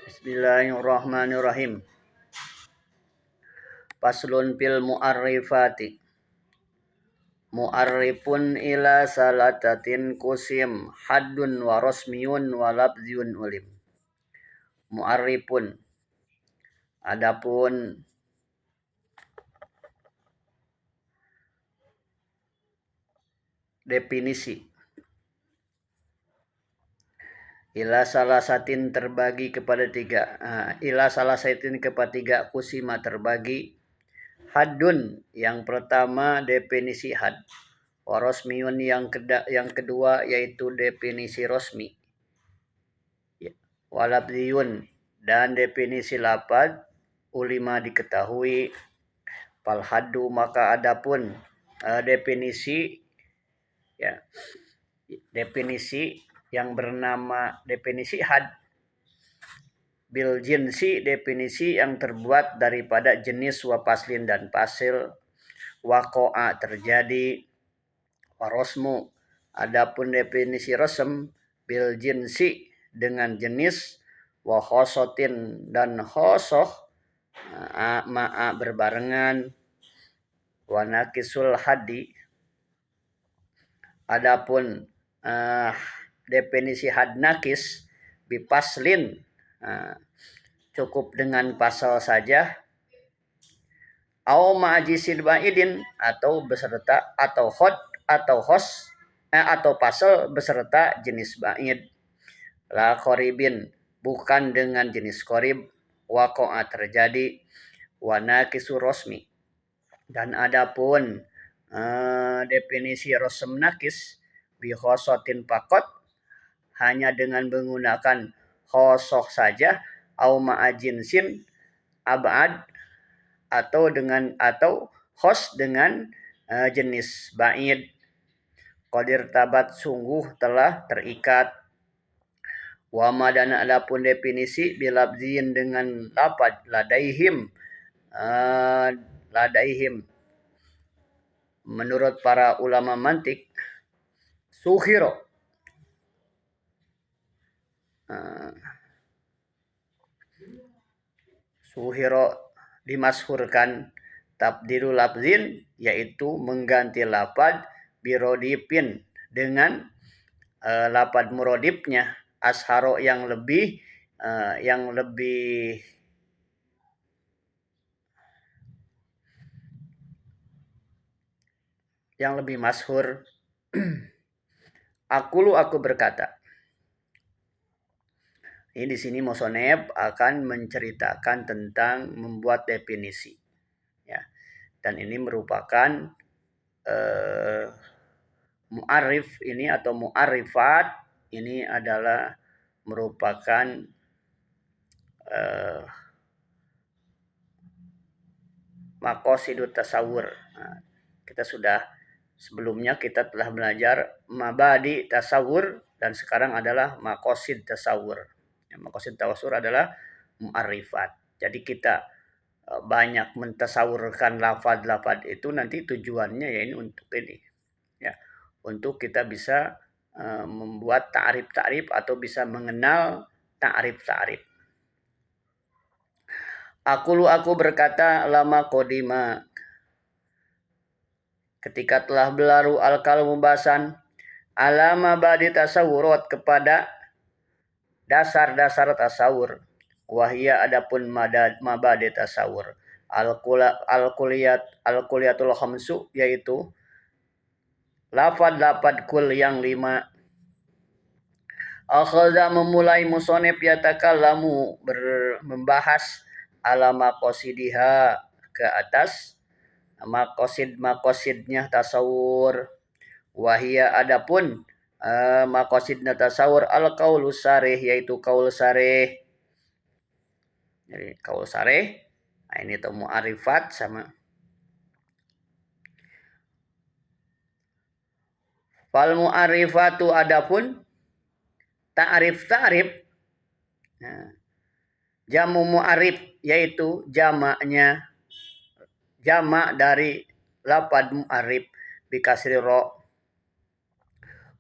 Bismillahirrahmanirrahim. Faslun fil mu'arrifati. Mu'arrifun ila salatatin kusim haddun wa rasmiyun wa labziyun ulim. Mu'arrifun, adapun definisi. Ila salasatin terbagi kepada tiga. Ila salasatin kepada tiga kusima terbagi. Haddun, yang pertama definisi had. Warosmiyun, yang kedua yaitu definisi rosmi. Walabdiyun, dan definisi lapad. Ulima, diketahui. Falhaddu, maka adapun definisi yang bernama definisi had. Bil jinsi, definisi yang terbuat daripada jenis, wa paslin, dan pasil. Waqa'a, terjadi. Warosmu, adapun definisi rosem. Bil jinsi, dengan jenis. Wa khosotin, dan khosoh. Ma'a, berbarengan. Wa nakisul hadi, adapun definisi had nakis. Bipaslin, cukup dengan pasal saja. Au ma'jisil ba'idin, atau beserta, atau hod, atau hos, atau pasal beserta jenis ba'id. La qoribin, bukan dengan jenis qorib. Waqa'a, terjadi. Wa nakisu rosmi, dan adapun definisi rosem nakis. Bi khosotin pakot, hanya dengan menggunakan khosoh saja. Au ma'ajinsin abad, atau hos dengan jenis ba'id. Qadir tabat, sungguh telah terikat. Wa madana, adapun definisi. Bilabziin, dengan lapad. Ladaihim, menurut para ulama mantik. Suhiro, dimashurkan. Tabdilu labzin, yaitu mengganti lapad. Birodipin, dengan lapad murodipnya. Asharo, yang lebih masyhur. Aku berkata. Ini di sini Musoneb akan menceritakan tentang membuat definisi. Ya. Dan ini merupakan mu'arif ini atau mu'arifat ini adalah merupakan maqasidut tasawur. Sebelumnya kita telah belajar mabadi tasawur, dan sekarang adalah maqasid tasawur. Maqasid tasawur adalah mu'arifat. Jadi kita banyak mentasawurkan lafad-lafad itu, nanti tujuannya ya ini untuk ini. Ya, untuk kita bisa membuat ta'rif-ta'rif atau bisa mengenal ta'rif-ta'rif. Aku berkata, lama kodima, ketika telah berlalu al-kalamu bahasan, alama badi tasawurat, kepada dasar-dasar tasawur. Wahia, adapun mabadi tasawur. Al-kuliyatul khamsu, yaitu lafad-lafad kul yang 5. Akhadha, memulai musonib yatakallamu, membahas ala maqasidiha, ke atas maqasidnya tasawur. Wahia, adapun maqasidnya tasawur al-qaulu sarih, yaitu qaul sarih. Jadi qaul sarih, ini tuh mu'arifat sama. Fal mu'arifatu, adapun ta'rif. Jamu mu'arif, yaitu jamak dari lapad mu'arif bikasri ro.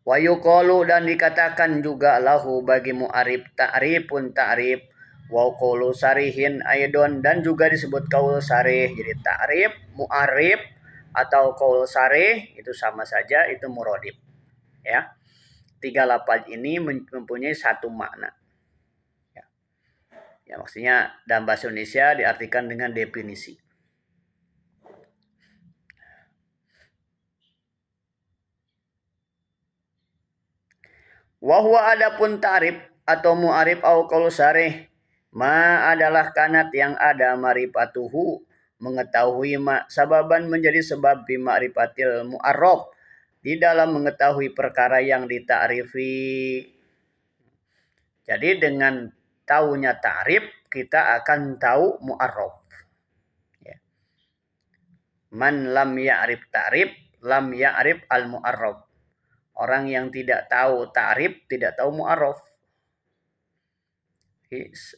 Wa yuqalu, dan dikatakan juga lahu bagi mu'arif ta'rifun ta'rif. wa qaulu sarihin aidon, dan juga disebut qaul sarih. Jadi ta'rif, mu'arif atau qaul sarih itu sama saja, itu muradif. Ya. Tiga lafaz ini mempunyai satu makna. Ya. Ya, maksudnya dalam bahasa Indonesia diartikan dengan definisi. Wahwa adapun ta'rif atau mu'arif au qaul sarih ma adalah kanat yang ada marifatuhu, mengetahui ma sababan menjadi sebab bi ma'rifatil mu'arraf, di dalam mengetahui perkara yang dita'rifi. Jadi dengan tahunya ta'rif kita akan tahu mu'arraf. Ya. Man lam ya'rif ta'rif lam ya'rif al mu'arraf. Orang yang tidak tahu ta'rif tidak tahu mu'arraf.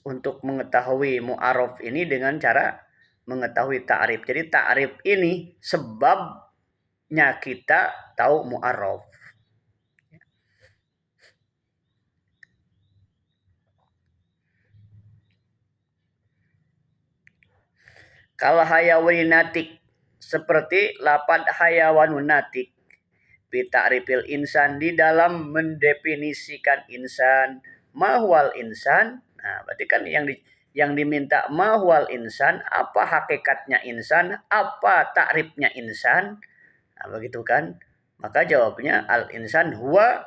Untuk mengetahui mu'arraf ini dengan cara mengetahui ta'rif. Jadi ta'rif ini sebabnya kita tahu mu'arraf. Kalau hayawanun natik, seperti lapad hayawanun natik bi ta'rifil insan, di dalam mendefinisikan insan, mahwal insan. Nah, berarti kan yang diminta mahwal insan, apa hakikatnya insan, apa ta'rifnya insan. Nah, begitu kan? Maka jawabnya al insan huwa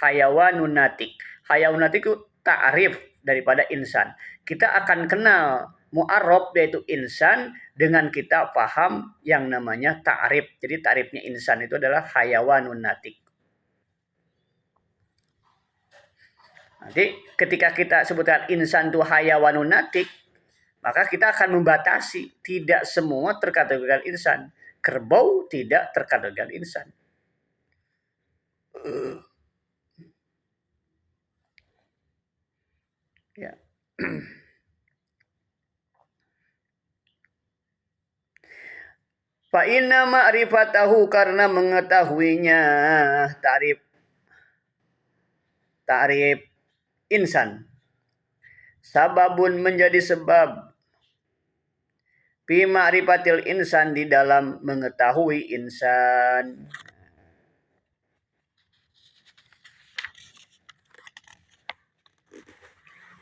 hayawanun natik. Hayawanun natik itu ta'rif daripada insan. Kita akan kenal mu'arraf yaitu insan dengan kita paham yang namanya ta'rif. Jadi ta'rifnya insan itu adalah hayawanun natik. Nanti ketika kita sebutkan insan itu hayawanun natik, maka kita akan membatasi, tidak semua terkategorikan insan. Kerbau tidak terkategorikan insan. Ya. Fa inna ma'rifatahu, karena mengetahuinya ta'rif insan, sababun menjadi sebab fi ma'rifatil insan, di dalam mengetahui insan.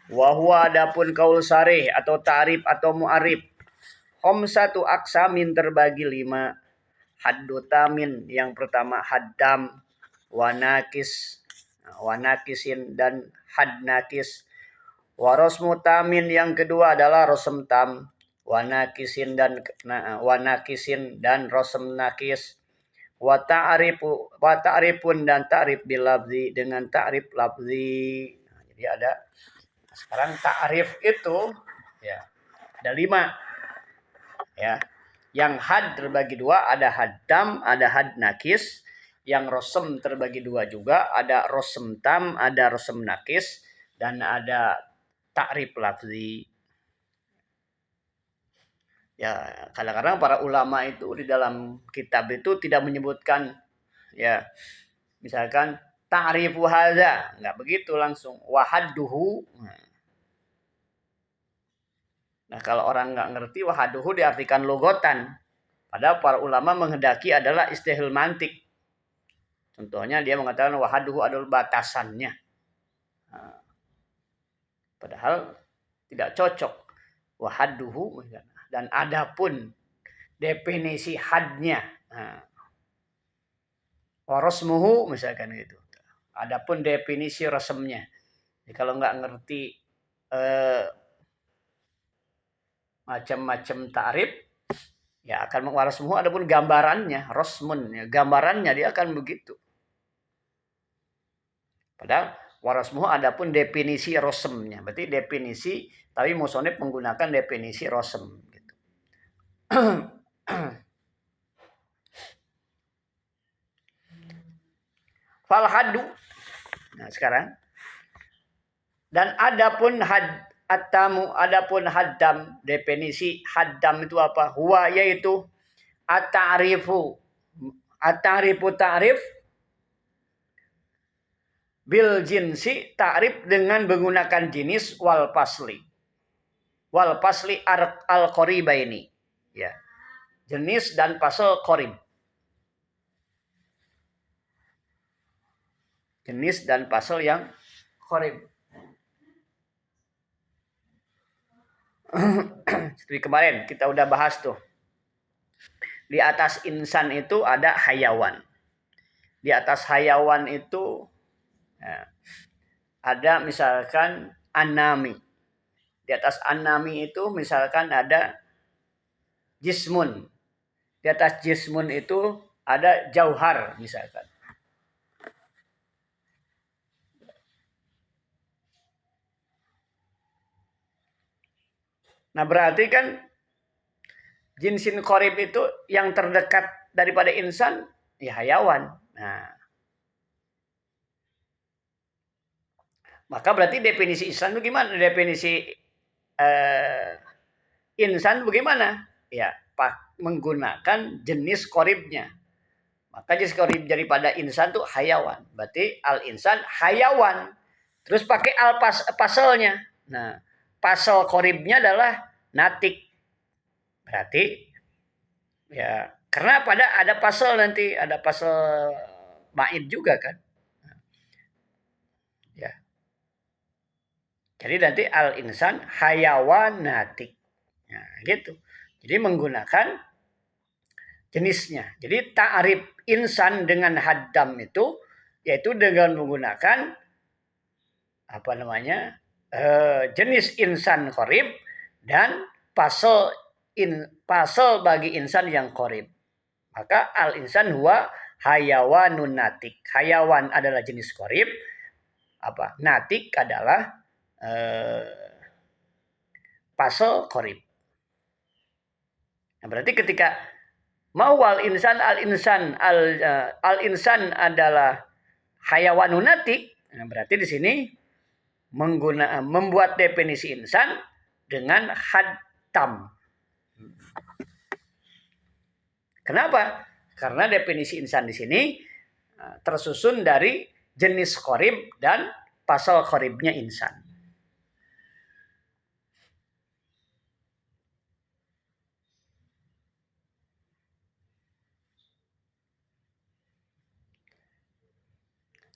Wa huwa adapun qaul sarih atau ta'rif atau mu'arif, khamsatu aqsamin terbagi 5. Haddu tamin, yang pertama haddam, wanakisin dan had nakis. Warosmu tamin, yang kedua adalah rosem tam, wanakisin dan rosem nakis. Wa ta'rifun dan ta'rif bil lafzi, dengan ta'rif lafzi. Nah, jadi ada sekarang ta'rif itu ya ada 5 ya. Yang had terbagi 2, ada haddam, ada had nakis. Yang rosem terbagi 2 juga, ada rosem tam, ada rosem nakis, dan ada ta'rif lafzi. Ya, kadang-kadang para ulama itu di dalam kitab itu tidak menyebutkan ya, misalkan ta'rifu hadza, enggak begitu langsung wahadduhu. Nah, kalau orang enggak ngerti wahadduhu diartikan logotan. Padahal para ulama menghendaki adalah istihil mantik. Contohnya dia mengatakan wahaduhu adalah batasannya. Nah, padahal tidak cocok. Wahaduhu dan adapun definisi hadnya. Nah, warosmuhu misalkan gitu. Adapun definisi resmnya. Jadi kalau nggak ngerti macam-macam ta'rif, ya akan warosmuhu, adapun gambarannya, rosmun, ya, gambarannya dia akan begitu. Padahal warosmuhu adapun definisi rosemnya, berarti definisi, tapi musonif menggunakan definisi rosem. Gitu. Fal haddu. Nah sekarang, dan adapun adapun haddam, definisi haddam itu apa? Huwa yaitu at-ta'rifu ta'rif bil jinsi, ta'rif dengan menggunakan jenis, wal fasli wal fasli al qaribaini. Ya. Jenis dan fasal qarib. Jenis dan fasal yang qarib. Seperti kemarin kita udah bahas tuh. Di atas insan itu ada hayawan. Di atas hayawan itu ya, ada misalkan anami. Di atas anami itu misalkan ada jismun. Di atas jismun itu ada jauhar misalkan. Nah berarti kan jinsin qorib itu yang terdekat daripada insan ya hayawan. Nah, maka berarti definisi insan itu gimana? Definisi insan bagaimana? Ya, menggunakan jenis qoribnya. Maka jenis qorib daripada insan itu hayawan. Berarti al insan hayawan. Terus pakai al pasalnya. Nah, pasal qoribnya adalah natik. Berarti ya karena ada pasal nanti, ada pasal ba'id juga kan. Ya. Jadi nanti al insan hayawan natik. Nah, gitu. Jadi menggunakan jenisnya. Jadi ta'rif insan dengan haddam itu yaitu dengan menggunakan apa namanya? Jenis insan qorib dan pasal bagi insan yang qorib. Maka al insan huwa hayawanun natik. Hayawan adalah jenis qorib. Apa? Natik adalah pasal qorib. Nah, berarti ketika mawal insan al insan adalah hayawanun natik. Nah, berarti di sini membuat definisi insan dengan haddam. Kenapa? Karena definisi insan di sini tersusun dari jenis qorib dan pasal qoribnya insan.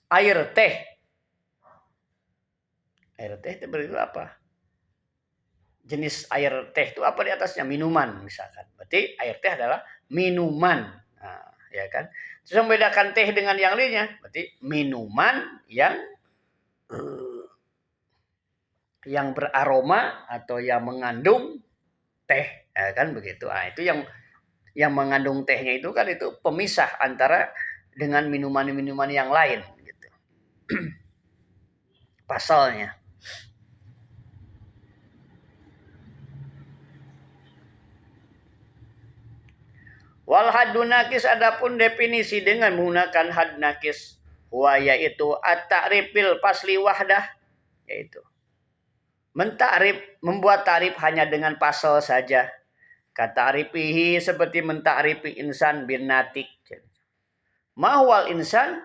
Air teh. Air teh itu berarti apa? Jenis air teh itu apa di atasnya? Minuman misalkan. Berarti air teh adalah minuman. Nah, ya kan? Terus membedakan teh dengan yang lainnya, berarti minuman yang beraroma atau yang mengandung teh, ya kan begitu. Ah, itu yang mengandung tehnya itu kan itu pemisah antara dengan minuman-minuman yang lain gitu. Pasalnya. Wal haddun nakis adapun definisi dengan menggunakan had nakis wa yaitu at-ta'rifil fasli wahdah yaitu mentakrif membuat tarif hanya dengan pasal saja. Kata'rifihi seperti mentakrifi insan bin natik. Mahwal insan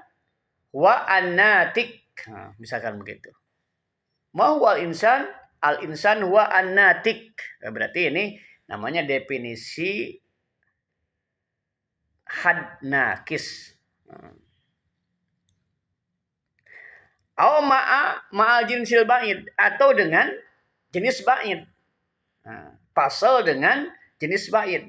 wa an-natik. Nah, misalkan begitu. Mahwal insan al insan wa an-natik. Berarti ini namanya definisi had nakis. Au ma'al jinsil ba'id atau dengan jenis ba'id. Nah, pasal dengan jenis ba'id.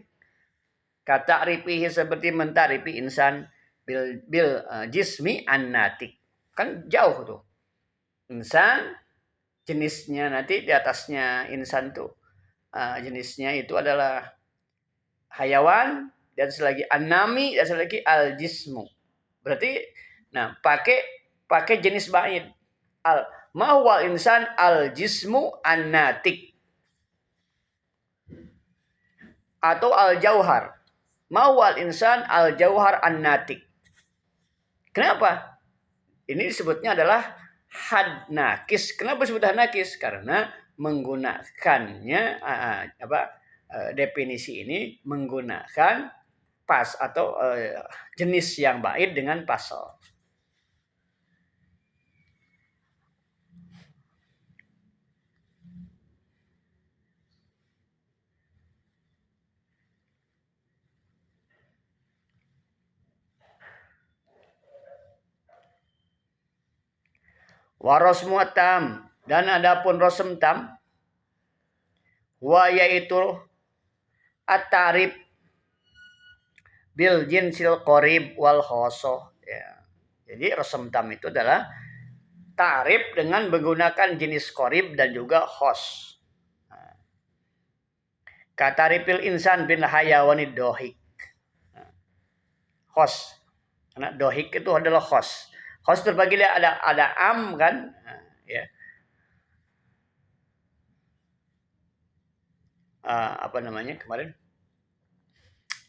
Kata ripihi seperti mentarifi insan bil jismi an-natik. Kan jauh tuh. Insan jenisnya nanti di atasnya insan tuh jenisnya itu adalah hayawan dan selagi an-nami dan selagi al-jismu. Berarti nah pakai jenis ba'id. Mahwal insan al-jismu an-natik. Atau al-jauhar. Mahwal insan al-jauhar an-natik. Kenapa? Ini disebutnya adalah had nakis. Kenapa disebut had nakis? Karena menggunakannya definisi ini menggunakan pas atau jenis yang ba'id dengan pasal. Wa rasmu tam, dan adapun rasm tam, wa yaitu at-ta'rif bil jinsil qarib wal khosoh. Ya. Jadi rasm tam itu adalah ta'rif dengan menggunakan jenis qarib dan juga khos. Katarifil insan bin hayawani dohik. Khos. Karena dohik itu adalah khos. Khos terbagi ada am kan, ya. Apa namanya kemarin?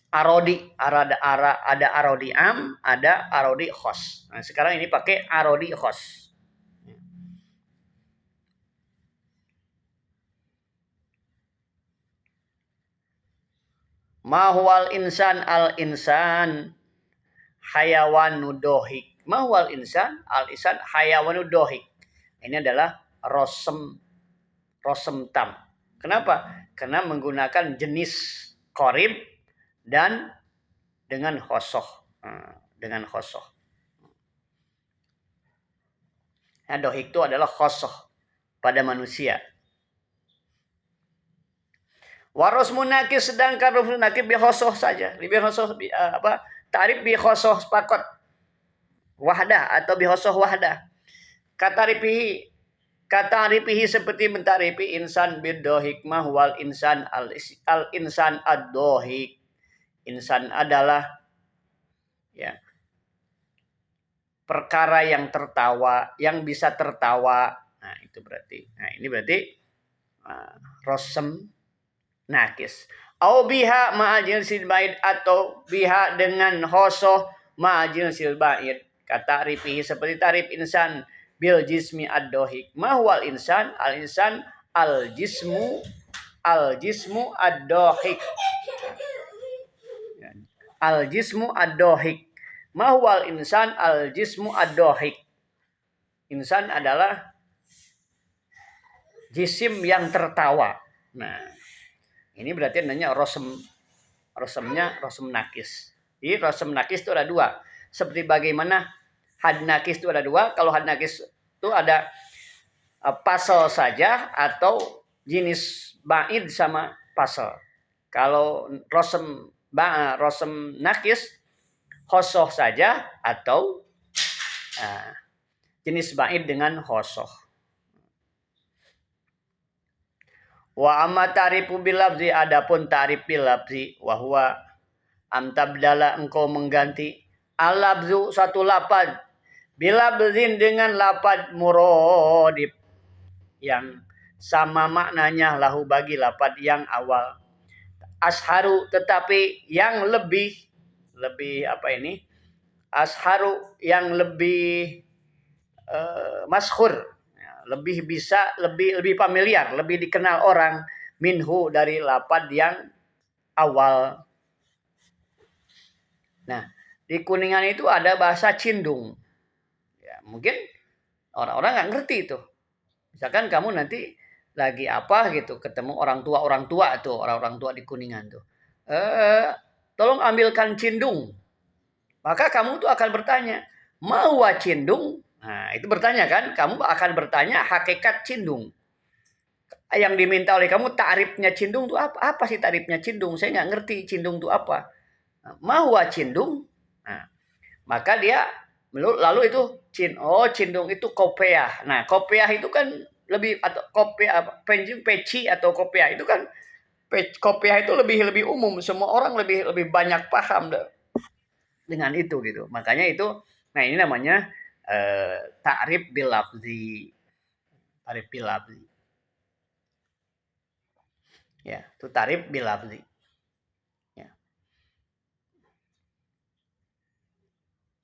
Arodi, ada arodi am, ada arodi khos. Nah, sekarang ini pakai arodi khos. Mahwal insan al insan hayawanu dohik. Mahwal insan al insan hayawanu dohik. Ini adalah rosem tam. Kenapa? Karena menggunakan jenis korib dan dengan khosoh. Dengan khosoh. Nah, dohik itu adalah khosoh pada manusia. Waros munakis, sedangkan rufus nakis bi khosoh saja. Lebih khosoh tarif bi khosoh pakot. Wahdah atau bi khosoh wahdah. Kataripihi seperti mentaripi insan bidohik mahwal insan al insan ad-dohik. Insan adalah ya perkara yang tertawa, yang bisa tertawa. Nah, itu berarti. Nah, ini berarti rosem nakis. Au biha ma'ajil silbaid, atau biha dengan khosoh ma'ajil silbaid. Kata ripihi seperti tarif insan bil jismi ad-dohik. Mahwal insan al jismu ad-dohik. Al jismu ad-dohik. Mahwal insan al jismu ad-dohik. Insan adalah jisim yang tertawa. Nah, ini berarti namanya rosemnya rosem nakis. Jadi rosem nakis itu ada dua. Seperti bagaimana had nakis itu ada dua. Kalau had nakis itu ada pasal saja atau jenis ba'id sama pasal. Kalau rosem nakis khosoh saja atau jenis ba'id dengan khosoh. Wa amma tarifu bil lafzi, adapun tarif bil lafzi wa huwa amtabdala, engkau mengganti al-lafzu satu lapad bila bezin dengan lapad muradif yang sama maknanya lahu bagi lapad yang awal. Asharu, tetapi yang lebih asharu yang lebih masyhur, lebih bisa, lebih familiar, lebih dikenal orang minhu dari lapad yang awal. Nah, di Kuningan itu ada bahasa Cindung. Ya, mungkin orang-orang nggak ngerti itu. Misalkan kamu nanti lagi apa gitu, ketemu orang tua tuh, orang-orang tua di Kuningan tuh. Tolong ambilkan cindung. Maka kamu tuh akan bertanya, mau cindung? Nah, itu bertanya kan, kamu akan bertanya hakikat cindung. Yang diminta oleh kamu tarifnya cindung tuh apa? Apa sih tarifnya cindung? Saya nggak ngerti cindung tuh apa. Mau cindung? Nah, maka dia lalu itu cindung itu kopiah. Nah, kopiah itu kan lebih, atau kopiah peci atau kopiah itu kan, kopiah itu lebih umum, semua orang lebih banyak paham dengan itu gitu. Makanya itu, nah ini namanya ta'rif bil lafzi. Ta'rif bil lafzi. Ya, itu ta'rif bil lafzi. Ya.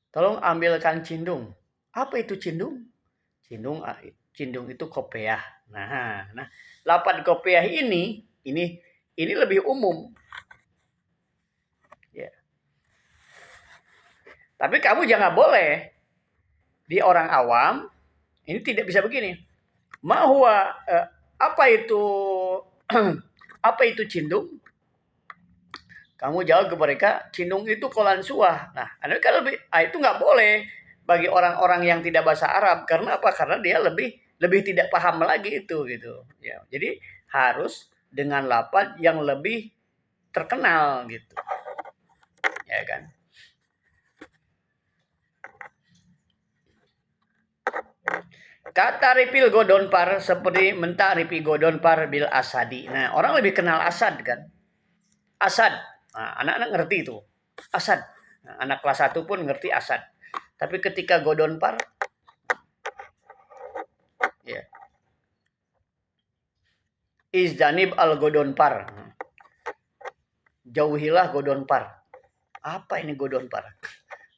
Tolong ambilkan cindung. Apa itu cindung? Cindung itu kopiah. Nah, lapad kopiah ini lebih umum. Ya. Tapi kamu jangan boleh di orang awam ini tidak bisa begini. Mahwa apa itu apa itu cindung? Kamu jawab ke mereka, cindung itu kolan suah. Nah, kan lebih itu nggak boleh. bagi orang-orang yang tidak bahasa Arab. Karena apa? Karena dia lebih tidak paham lagi itu gitu. Ya, jadi harus dengan lafaz yang lebih terkenal gitu. Ya kan? Kata ripil godon par seperti mentaripi godon par bil asadi. Nah, orang lebih kenal Asad kan? Asad. Nah, anak-anak ngerti itu. Asad. Nah, anak kelas 1 pun ngerti Asad. Tapi ketika godon par, ya. Izdanib al godon par. Jauhilah godon par. Apa ini godon par?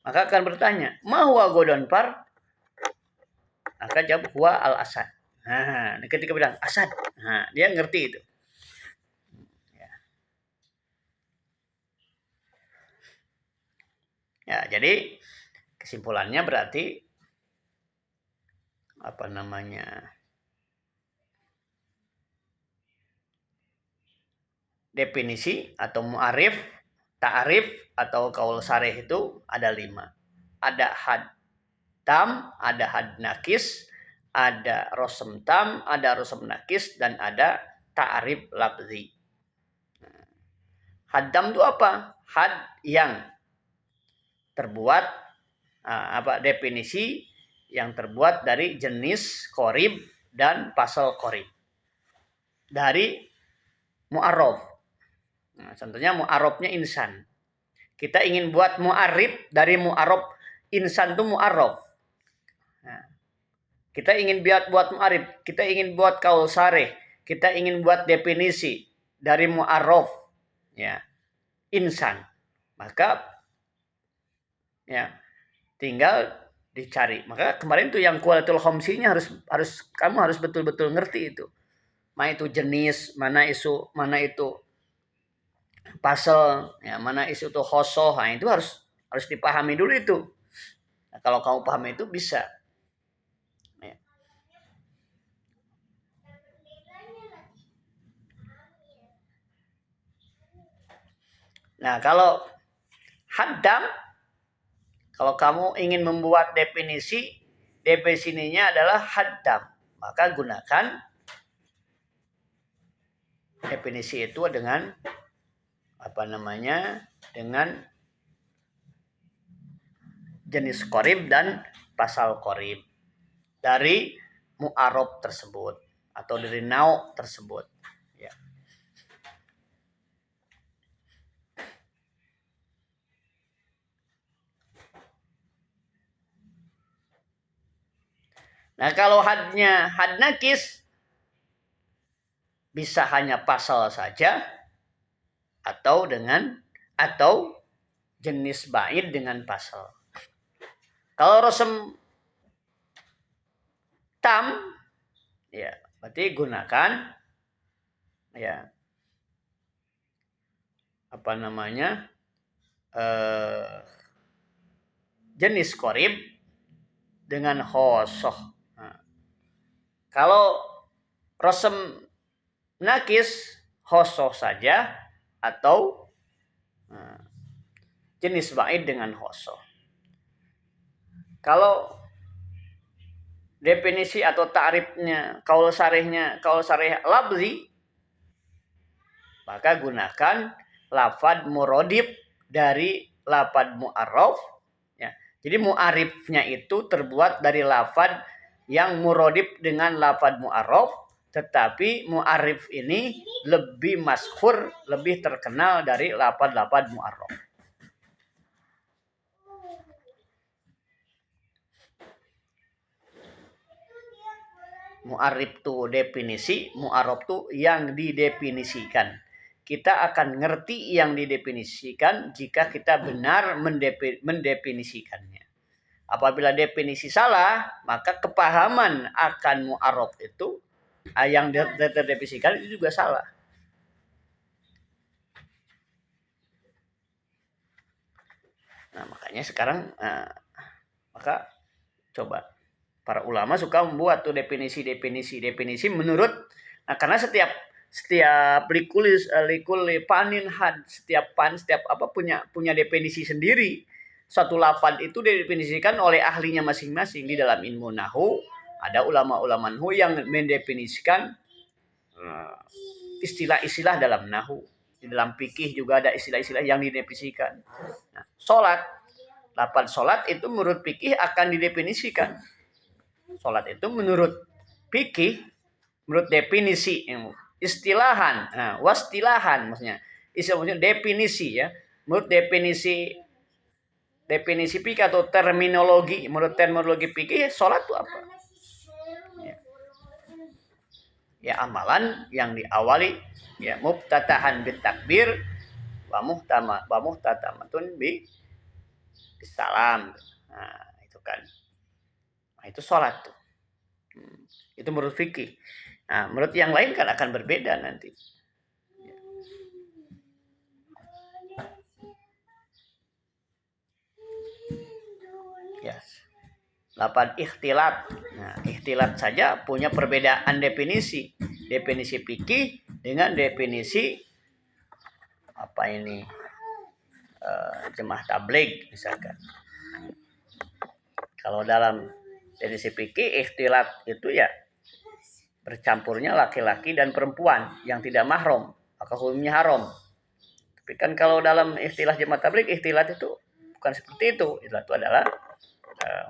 Maka akan bertanya, mahwa godon par? Maka jawab huwa al asad. Nah, ketika bilang Asad, nah, dia ngerti itu. Ya, jadi kesimpulannya berarti apa namanya? Definisi atau mu'arif, ta'arif atau kaul sarih itu ada 5. Ada had tam, ada had nakis, ada rosem tam, ada rosem nakis, dan ada ta'arif lafzi. Had tam itu apa? Had yang terbuat definisi yang terbuat dari jenis korib dan pasal korib dari mu'arraf. Nah, contohnya mu'arrafnya insan. Kita ingin buat mu'arif dari mu'arraf insan itu mu'arraf. Nah, kita ingin buat mu'arif, kita ingin buat kaul sarih, kita ingin buat definisi dari mu'arraf ya insan. Maka ya tinggal dicari. Maka kemarin tuh yang kualitul khamsinya harus kamu harus betul-betul ngerti itu. Mana itu jenis, mana itu pasal, ya mana itu khosoh. Nah, itu harus dipahami dulu itu. Nah, kalau kamu paham itu bisa. Ya. Nah, kalau haddam, kalau kamu ingin membuat definisinya adalah haddam, maka gunakan definisi itu dengan dengan jenis korib dan pasal korib dari mu'arab tersebut atau dari nau tersebut. Ya. Nah, kalau had nakis bisa hanya pasal saja atau jenis bait dengan pasal. Kalau rosem tam ya berarti gunakan ya jenis korib dengan khosoh. Nah, kalau rosem nakis khosoh saja atau jenis bait dengan khosoh. Kalau definisi atau ta'rifnya kaul sarih labzi, maka gunakan lafad murodib dari lafad mu'arraf. Ya. Jadi mu'arifnya itu terbuat dari lafad yang murodib dengan lafad mu'arraf, tetapi mu'arif ini lebih masyhur, lebih terkenal dari lafad-lafad mu'arraf. Mu'arif itu definisi, mu'arraf itu yang didefinisikan. Kita akan ngerti yang didefinisikan jika kita benar mendefinisikannya. Apabila definisi salah, maka kepahaman akan mu'arraf itu yang terdefinisikan itu juga salah. Nah, makanya sekarang maka coba para ulama suka membuat tuh definisi menurut karena setiap likul panin had, setiap apa punya definisi sendiri. suatu lafaz itu didefinisikan oleh ahlinya masing-masing. Di dalam ilmu nahwu ada ulama-ulama nahwu yang mendefinisikan istilah-istilah dalam nahwu. Di dalam fikih juga ada istilah-istilah yang didefinisikan. Nah, sholat, lafaz sholat itu menurut fikih akan didefinisikan. Sholat itu menurut fikih, menurut definisi istilahan, wastilahan maksudnya. Maksudnya definisi ya. Menurut definisi fikih atau terminologi, menurut terminologi fikih, sholat itu apa? Ya amalan yang diawali ya muftatahan bitakbir wa muhtatamatun bisalam. Nah, itu kan. Nah, itu sholat tuh. Itu menurut fikih. Nah, menurut yang lain kan akan berbeda nanti. Ya. Lafaz ikhtilat. Nah, ikhtilat saja punya perbedaan definisi. Definisi fikih dengan definisi apa ini? Jemaah tabligh misalkan. Kalau dalam definisi fikih ikhtilat itu ya bercampurnya laki-laki dan perempuan yang tidak mahram, maka hukumnya haram. Tapi kan kalau dalam istilah jemaah tabligh ikhtilat itu bukan seperti itu. Ikhtilat itu adalah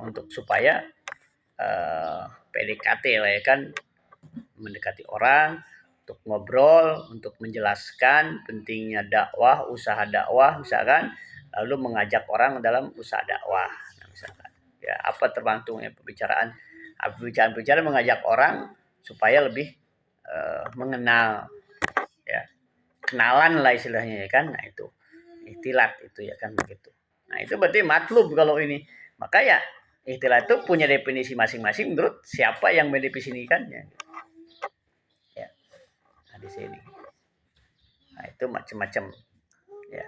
untuk supaya PDKT lah ya kan, mendekati orang untuk ngobrol, untuk menjelaskan pentingnya dakwah, usaha dakwah misalkan, lalu mengajak orang dalam usaha dakwah. Nah, misalkan ya apa terbantungnya pembicaraan mengajak orang supaya lebih mengenal ya, kenalan lah istilahnya ya kan. Nah itu ikhtilat itu ya kan begitu. Nah itu berarti matlub kalau ini. Maka ya ikhtilat itu punya definisi masing-masing menurut siapa yang mendefinisikannya. Ya. Nah di sini. Nah itu macam-macam ya.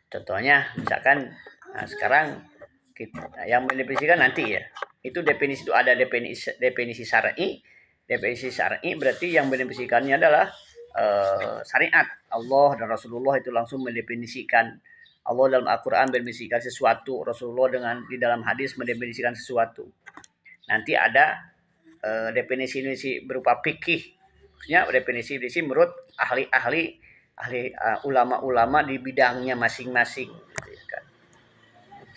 Contohnya misalkan sekarang kita, yang mendefinisikan nanti ya. Itu definisi itu ada definisi syar'i. Definisi syar'i berarti yang mendefinisikannya adalah syariat. Allah dan Rasulullah itu langsung mendefinisikan. Allah dalam Al-Quran mendefinisikan sesuatu, Rasulullah di dalam hadis mendefinisikan sesuatu. Nanti ada definisi berupa fikih. Maksudnya definisi menurut ahli ulama-ulama di bidangnya masing-masing.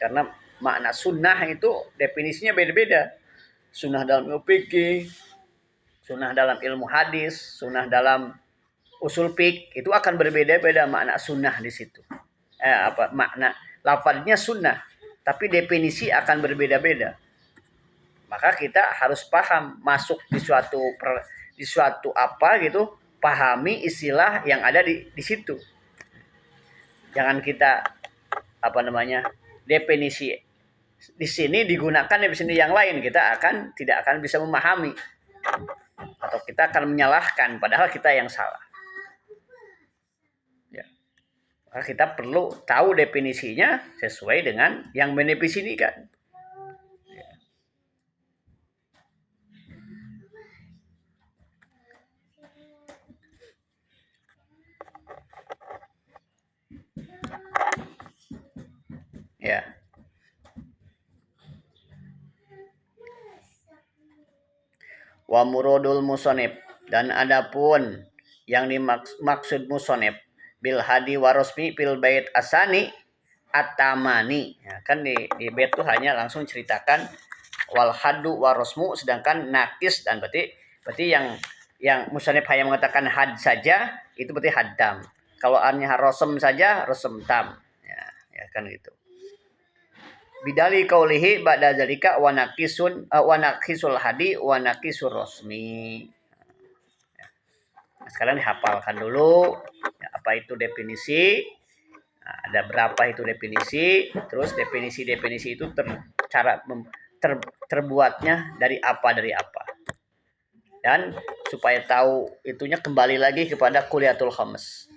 Karena makna sunnah itu definisinya beda-beda. Sunnah dalam ilmu fikih, sunnah dalam ilmu hadis, sunnah dalam usul fiqh itu akan berbeda-beda makna sunnah di situ. Makna lafadznya sunnah, tapi definisi akan berbeda-beda. Maka kita harus paham masuk di suatu apa gitu, pahami istilah yang ada di situ. Jangan kita definisi di sini digunakan di sini yang lain, kita tidak akan bisa memahami atau kita akan menyalahkan padahal kita yang salah. Ya. Maka kita perlu tahu definisinya sesuai dengan yang mendefinisikan. Ya. Ya. Wa muradul musonib, dan adapun yang dimaksud musonib bil hadi warosmi bil bait asani atamani. Ya, kan di bait itu hanya langsung ceritakan wal hadu warosmu, sedangkan nakis dan berarti yang musonib hanya mengatakan had saja itu berarti haddam. Kalau hanya rosem saja rosem tam. Ya kan gitu. Bidali kaulihi ba'da zalika wa naqisul hadi wa naqisur rosmi. Nah, sekarang dihafalkan dulu ya, apa itu definisi. Nah, ada berapa itu definisi, terus definisi itu terbuatnya dari apa. Dan supaya tahu itunya kembali lagi kepada kuliatul khams.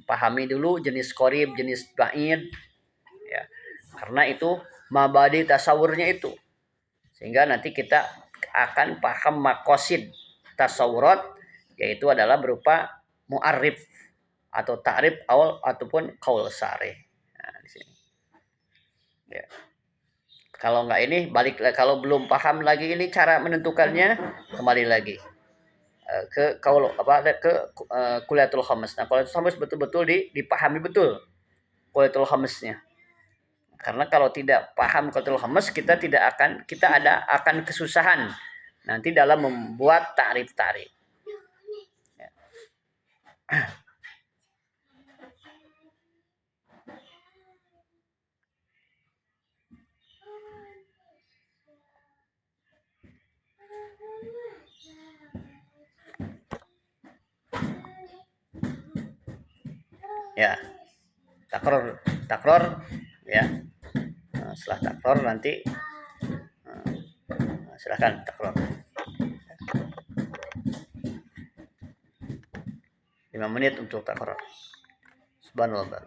Pahami dulu jenis qorib, jenis ba'id ya. Karena itu mabadi tasawurnya itu. Sehingga nanti kita akan paham makosid. tasawurat, yaitu adalah berupa mu'arif atau ta'rif awal ataupun qaul sarih. Nah, di sini. Ya. Kalau nggak ini balik, kalau belum paham lagi ini cara menentukannya, kembali lagi ke qaul kuliatul khamis. Nah, kuliatul khamis betul-betul dipahami betul kuliatul khamisnya. Karena kalau tidak paham kuliatul khamis, kita akan kesusahan nanti dalam membuat ta'rif-ta'rif. Ya, takror ya. Nah, setelah takror nanti silahkan takror 5 menit untuk takror. Subhanallah.